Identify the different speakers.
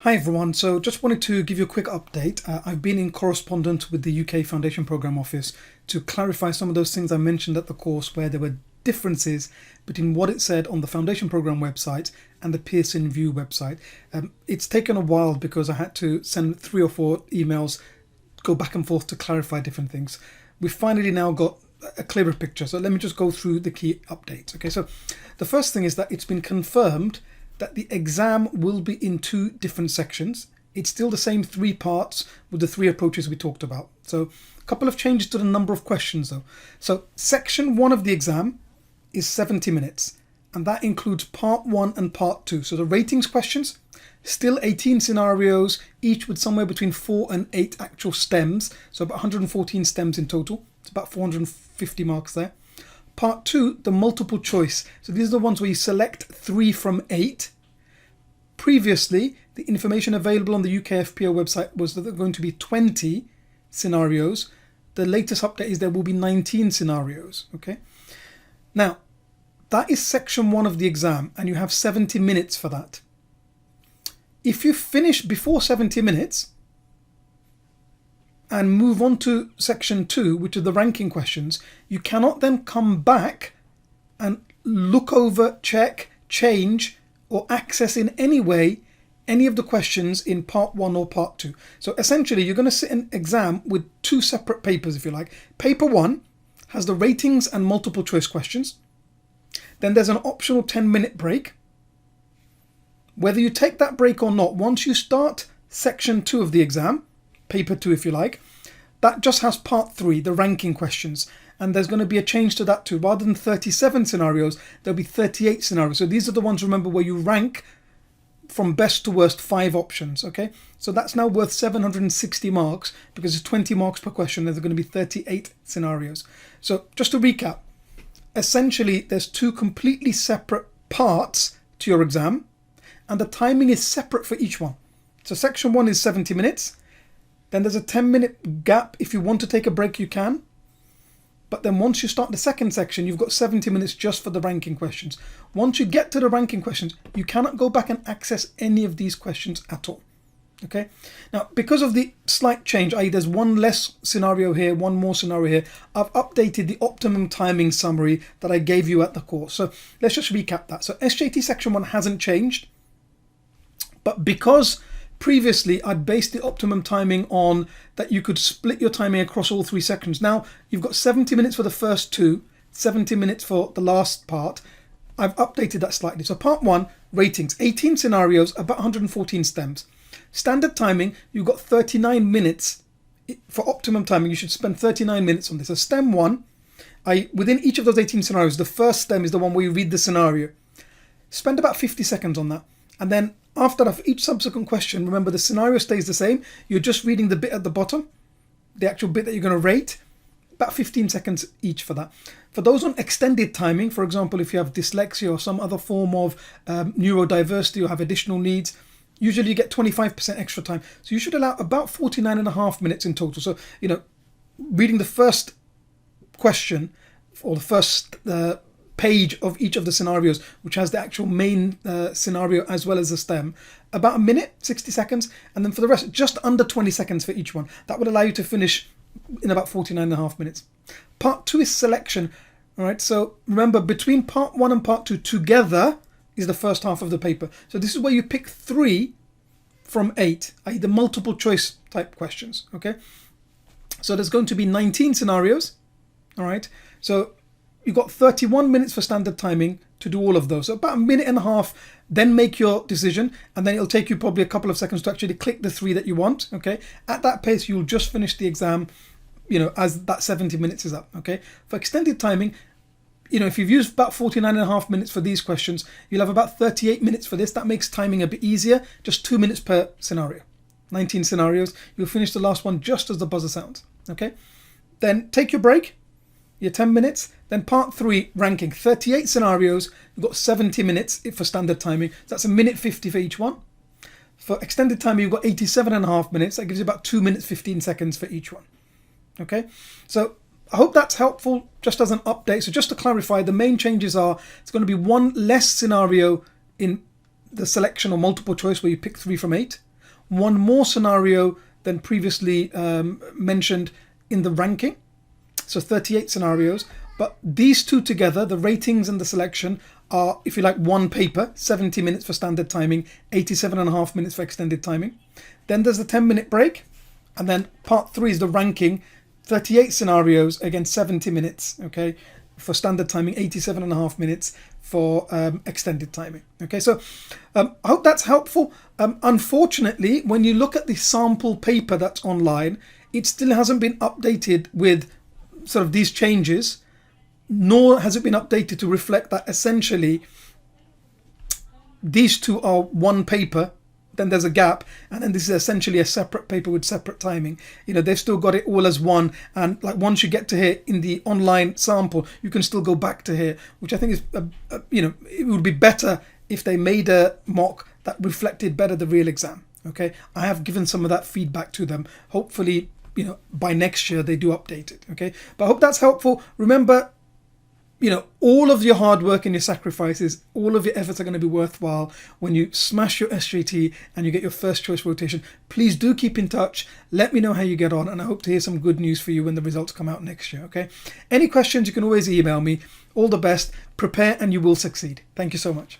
Speaker 1: Hi everyone, so just wanted to give you a quick update. I've been in correspondence with the UK Foundation Programme Office to clarify some of those things I mentioned at the course where there were differences between what it said on the Foundation Programme website and the Pearson VUE website. It's taken a while because I had to send 3 or 4 emails, go back and forth to clarify different things. We've finally now got a clearer picture, so let me just go through the key updates. Okay, so the first thing is that it's been confirmed that the exam will be in 2 different sections. It's still the same 3 parts with the 3 approaches we talked about. So a couple of changes to the number of questions though. So section 1 of the exam is 70 minutes and that includes part 1 and part 2. So the ratings questions, still 18 scenarios, each with somewhere between 4 and 8 actual stems. So about 114 stems in total. It's about 450 marks there. Part 2, the multiple choice. So these are the ones where you select 3 from 8. Previously, the information available on the UKFPO website was that there are going to be 20 scenarios. The latest update is there will be 19 scenarios. Okay. Now, that is section 1 of the exam and you have 70 minutes for that. If you finish before 70 minutes, and move on to section 2, which are the ranking questions, you cannot then come back and look over, check, change, or access in any way any of the questions in part 1 or part 2. So essentially, you're going to sit an exam with 2 separate papers, if you like. Paper 1 has the ratings and multiple choice questions. Then there's an optional 10-minute break. Whether you take that break or not, once you start section 2 of the exam, paper 2 if you like, that just has part 3, the ranking questions, and there's going to be a change to that too. Rather than 37 scenarios, there'll be 38 scenarios. So these are the ones, remember, where you rank from best to worst 5 options. Okay, so that's now worth 760 marks because it's 20 marks per question. There's going to be 38 scenarios. So just to recap, essentially there's 2 completely separate parts to your exam and the timing is separate for each one. So section 1 is 70 minutes. Then there's a 10-minute gap. If you want to take a break, you can. But then once you start the second section, you've got 70 minutes just for the ranking questions. Once you get to the ranking questions, you cannot go back and access any of these questions at all. Okay. Now, because of the slight change, i.e. there's 1 less scenario here, 1 more scenario here, I've updated the optimum timing summary that I gave you at the course. So let's just recap that. So SJT section 1 hasn't changed, but because previously, I'd based the optimum timing on that you could split your timing across all 3 sections. Now, you've got 70 minutes for the first 2, 70 minutes for the last part. I've updated that slightly. So part 1, ratings, 18 scenarios, about 114 stems. Standard timing, you've got 39 minutes. For optimum timing, you should spend 39 minutes on this. So stem 1, within each of those 18 scenarios, the first stem is the one where you read the scenario. Spend about 50 seconds on that. And then after that, for each subsequent question, remember the scenario stays the same. You're just reading the bit at the bottom, the actual bit that you're going to rate, about 15 seconds each for that. For those on extended timing, for example, if you have dyslexia or some other form of neurodiversity or have additional needs, usually you get 25% extra time. So you should allow about 49.5 minutes in total. So, reading the first question or the first page of each of the scenarios, which has the actual main scenario as well as the stem, about a minute, 60 seconds, and then for the rest, just under 20 seconds for each one. That would allow you to finish in about 49.5 minutes. Part 2 is selection. All right, so remember, between part 1 and part 2 together is the first half of the paper. So this is where you pick 3 from 8, i.e. the multiple choice type questions. Okay, so there's going to be 19 scenarios. All right, so you've got 31 minutes for standard timing to do all of those. So about a minute and a half, then make your decision. And then it'll take you probably a couple of seconds to actually click the 3 that you want. Okay. At that pace, you'll just finish the exam, as that 70 minutes is up. Okay. For extended timing, if you've used about 49.5 minutes for these questions, you'll have about 38 minutes for this. That makes timing a bit easier. Just 2 minutes per scenario. 19 scenarios. You'll finish the last one just as the buzzer sounds. Okay. Then take your break. Your 10 minutes, then part 3, ranking, 38 scenarios, you've got 70 minutes for standard timing, so that's a minute 50 for each one. For extended timing, you've got 87.5 minutes, that gives you about 2 minutes 15 seconds for each one. Okay, so I hope that's helpful just as an update. So just to clarify, the main changes are, it's going to be 1 less scenario in the selection or multiple choice where you pick 3 from 8. one more scenario than previously mentioned in the ranking. So 38 scenarios. But these two together, the ratings and the selection, are, if you like, one paper, 70 minutes for standard timing, 87.5 minutes for extended timing. Then there's the 10-minute break. And then part 3 is the ranking, 38 scenarios, again, 70 minutes, okay, for standard timing, 87.5 minutes for extended timing. Okay, so I hope that's helpful. Unfortunately, when you look at the sample paper that's online, it still hasn't been updated with sort of these changes, nor has it been updated to reflect that essentially these two are one paper, then there's a gap, and then this is essentially a separate paper with separate timing. You know, they've still got it all as one, and like once you get to here in the online sample, you can still go back to here, which I think is, you know, it would be better if they made a mock that reflected better the real exam. Okay, I have given some of that feedback to them. Hopefully, you know, by next year they do update it. Okay, but I hope that's helpful. Remember, you know, all of your hard work and your sacrifices, all of your efforts are going to be worthwhile when you smash your SJT and you get your first choice rotation. Please do keep in touch. Let me know how you get on, and I hope to hear some good news for you when the results come out next year. Okay, any questions, you can always email me. All the best. Prepare and you will succeed. Thank you so much.